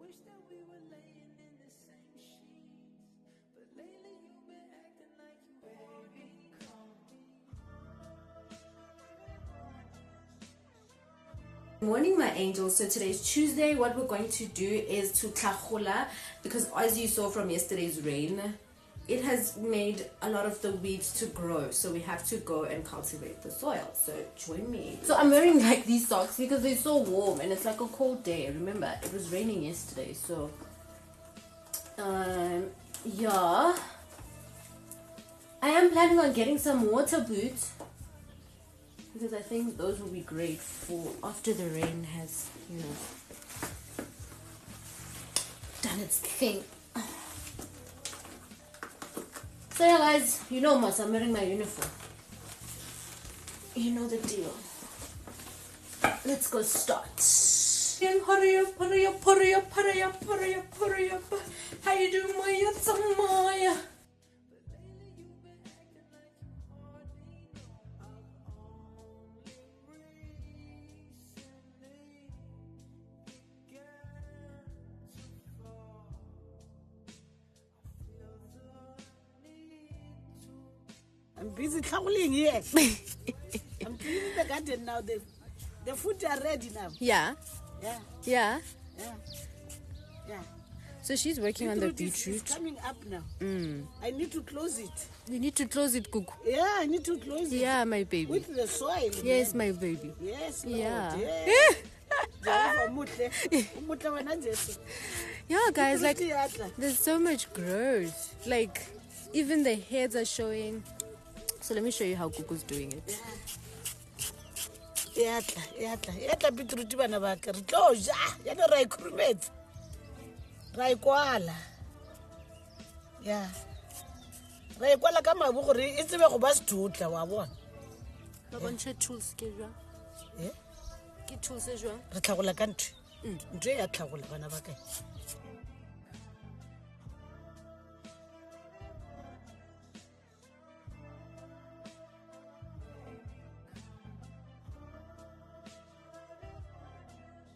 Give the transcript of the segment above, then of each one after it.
wish that we were laying in the same sheets, but lately you've been acting like you baby, come. Good morning, my angels. So today's Tuesday. What we're going to do is to tlahola, because as you saw from yesterday's rain, it has made a lot of the weeds to grow, so we have to go and cultivate the soil. So join me. So I'm wearing like these socks because they're so warm and it's like a cold day. Remember, it was raining yesterday, so yeah, I am planning on getting some water boots because I think those will be great for after the rain has, you know, done its thing. So yeah, guys, you know Mas, I'm wearing my uniform. You know the deal. Let's go start. Hurry up, hurry up, hurry up, hurry up, hurry up, hurry up. How you doing, Maya? Maya? I'm busy traveling here. I'm cleaning the garden now. The food are ready now. Yeah. Yeah, Yeah. yeah, yeah. So she's working on the Beetroot is beetroot. coming up now. I need to close it. You need to close it, Kuku. Yeah, I need to close it. Yeah, my baby. With the soil. Yes, man. my baby. Yes, Lord. Yeah. Yes. Jehovah muhle. Umuhle wena Jesu. Yeah, guys, like Beetroot there's so much growth. Like even the heads are showing. So let me show you how Kuku's doing it. yatla beetroot bana ba ka re tlo ja yana ra ikhurumetse ra ikwala ya ra ikwala ka mabu gore e tsebe go ba setutla wa bona Ba bontshe tools ke jwa. eh Ke tools e jwa. re tlhagola ka ntwe ntwe ya tlhagola bana ba kae.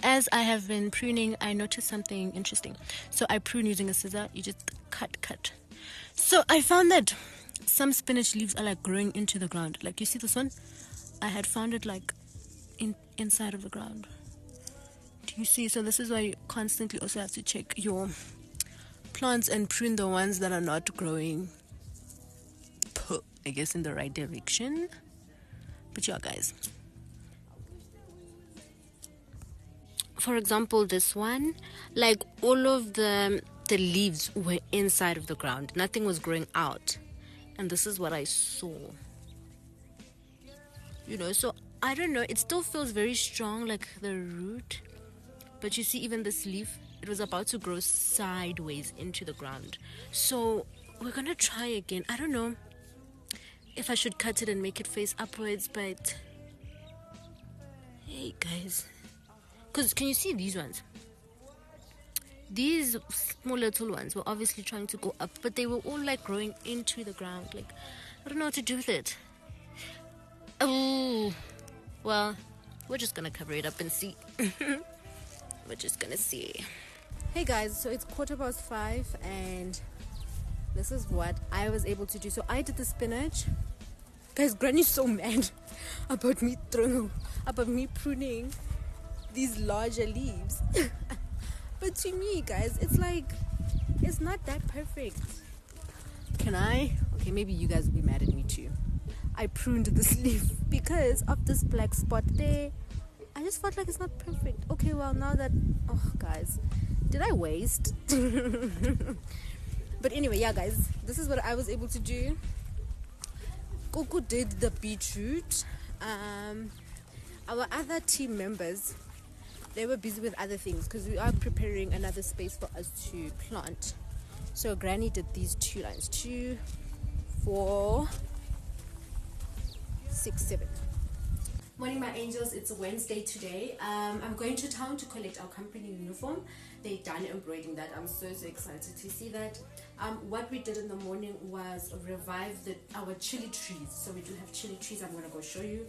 As I have been pruning, I noticed something interesting. So I prune using a scissor. You just cut. So I found that some spinach leaves are like growing into the ground. Like you see this one? I had found it like inside of the ground. Do you see? So this is why you constantly also have to check your plants and prune the ones that are not growing, I guess, in the right direction. But yeah, guys. For example, this one, like all of the leaves were inside of the ground. Nothing was growing out. And this is what I saw. You know, so I don't know. It still feels very strong, like the root. But you see, even this leaf, it was about to grow sideways into the ground. So we're going to try again. I don't know if I should cut it and make it face upwards, but hey, guys. Because can you see these ones? These small little ones were obviously trying to go up, but they were all like growing into the ground. Like, I don't know what to do with it. Oh, well, we're just gonna cover it up and see. We're just gonna see. Hey guys, so it's 5:15 and this is what I was able to do. So I did the spinach. Guys, Granny's so mad about me pruning these larger leaves. But to me, guys, it's like, it's not that perfect. Okay, maybe you guys will be mad at me too. I pruned this leaf because of this black spot there. I just felt like it's not perfect. Okay, well, now that, oh guys, did I waste? But anyway, yeah, guys, this is what I was able to do. Coco did the beetroot. Our other team members, they were busy with other things because we are preparing another space for us to plant. So Granny did these 2 lines, 2, 4, 6, 7. Morning, my angels. It's Wednesday today. I'm going to town to collect our company uniform. They done embroidering that. I'm so excited to see that. What we did in the morning was revive our chili trees. So we do have chili trees. I'm going to go show you.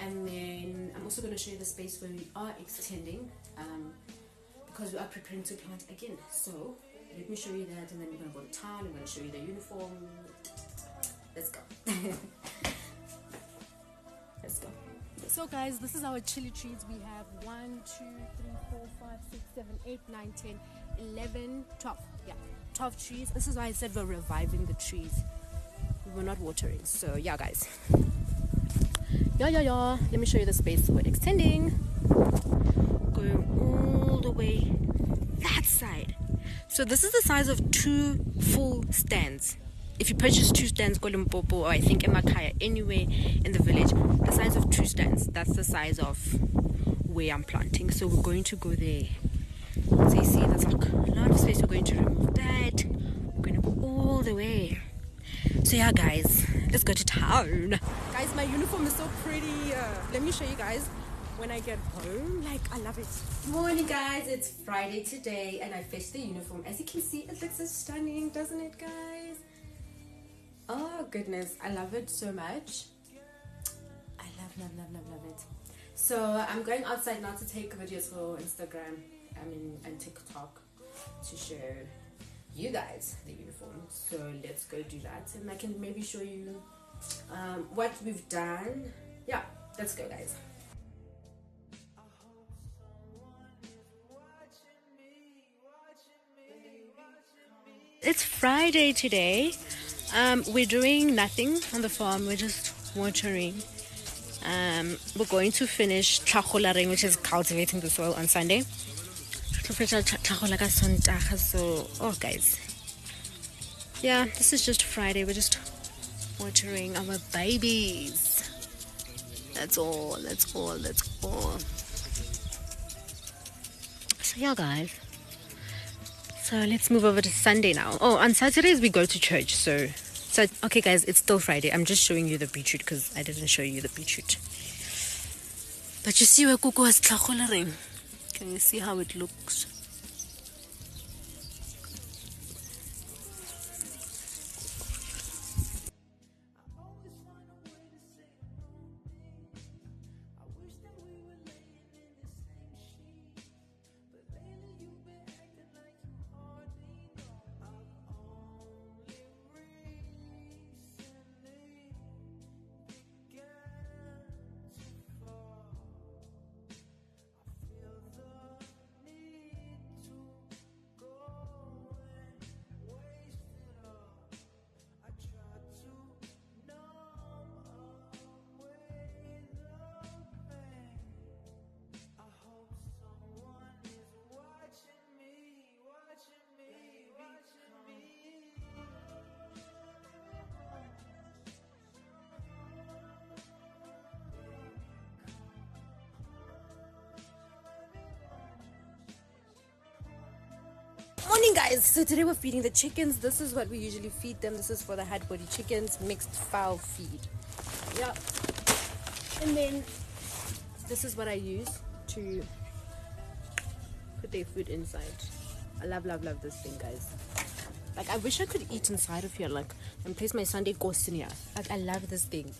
And then I'm also going to show you the space where we are extending. because we are preparing to plant again. So let me show you that, and then we're gonna go to town. I'm gonna show you the uniform. Let's go. Let's go. So guys, this is our chili trees. We have 1, 2, 3, 4, 5, 6, 7, 8, 9, 10, 11, 12. Yeah, 12 trees. This is why I said we're reviving the trees. We were not watering. So yeah, guys. Yeah. Let me show you the space we're extending. Going all the way that side. So this is the size of 2 full stands. If you purchase 2 stands, go Limpopo, or I think Emakaya, anywhere in the village, the size of 2 stands, that's the size of where I'm planting. So we're going to go there. So you see, there's like a lot of space. We're going to remove that. We're going to go all the way. So yeah, guys, let's go to town. Guys, my uniform is so pretty. Let me show you guys when I get home. Like, I love it. Morning, guys. It's Friday today, and I fetched the uniform. As you can see, it looks so stunning, doesn't it, guys? Oh goodness, I love it so much. I love it. So I'm going outside now to take videos for Instagram, and TikTok to show you guys the uniform. So let's go do that, and I can maybe show you what we've done. Yeah, let's go, guys. It's Friday today. We're doing nothing on the farm. We're just watering. We're going to finish Cultivating, which is cultivating the soil, on Sunday. So, oh guys, yeah, this is just Friday. We're just watering our babies. That's all. So yeah, guys. So let's move over to Sunday now. Oh, on Saturdays we go to church. So okay, guys, it's still Friday. I'm just showing you the beetroot because I didn't show you the beetroot. But you see where Kuku is tlhagolereng? Can you see how it looks? Morning, guys. So today we're feeding the chickens. This is what we usually feed them. This is for the hard body chickens, mixed fowl feed. Yeah. And then this is what I use to put their food inside. I love this thing, guys. Like, I wish I could eat inside of here, like, and place my Sunday course in here. Like, I love this thing.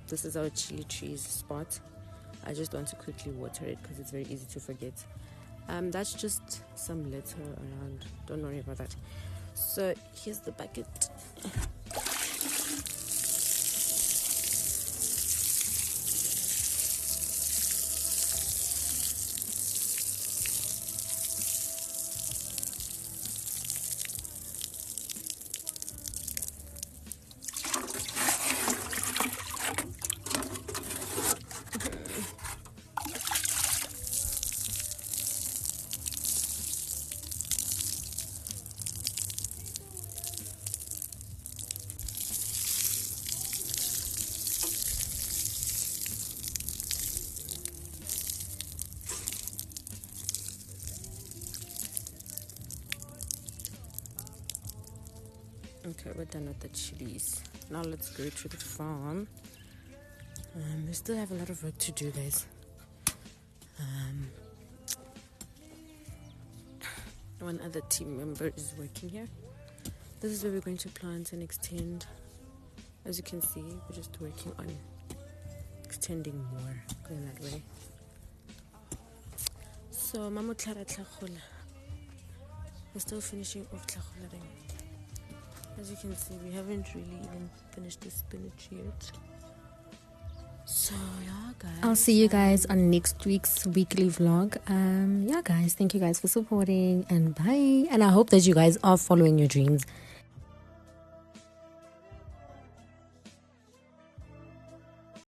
This is our chili trees spot. I just want to quickly water it because it's very easy to forget. That's just some litter around. Don't worry about that. So here's the bucket. Okay, we're done with the chilies. Now let's go to the farm. We still have a lot of work to do, guys. One other team member is working here. This is where we're going to plant and extend. As you can see, we're just working on extending more, going that way. So, Mamo Clara Tlachola. We're still finishing off Tlacholering. As you can see, we haven't really even finished the spinach yet. So, yeah, guys. I'll see you guys on next week's weekly vlog. Yeah, guys, thank you guys for supporting, and bye. And I hope that you guys are following your dreams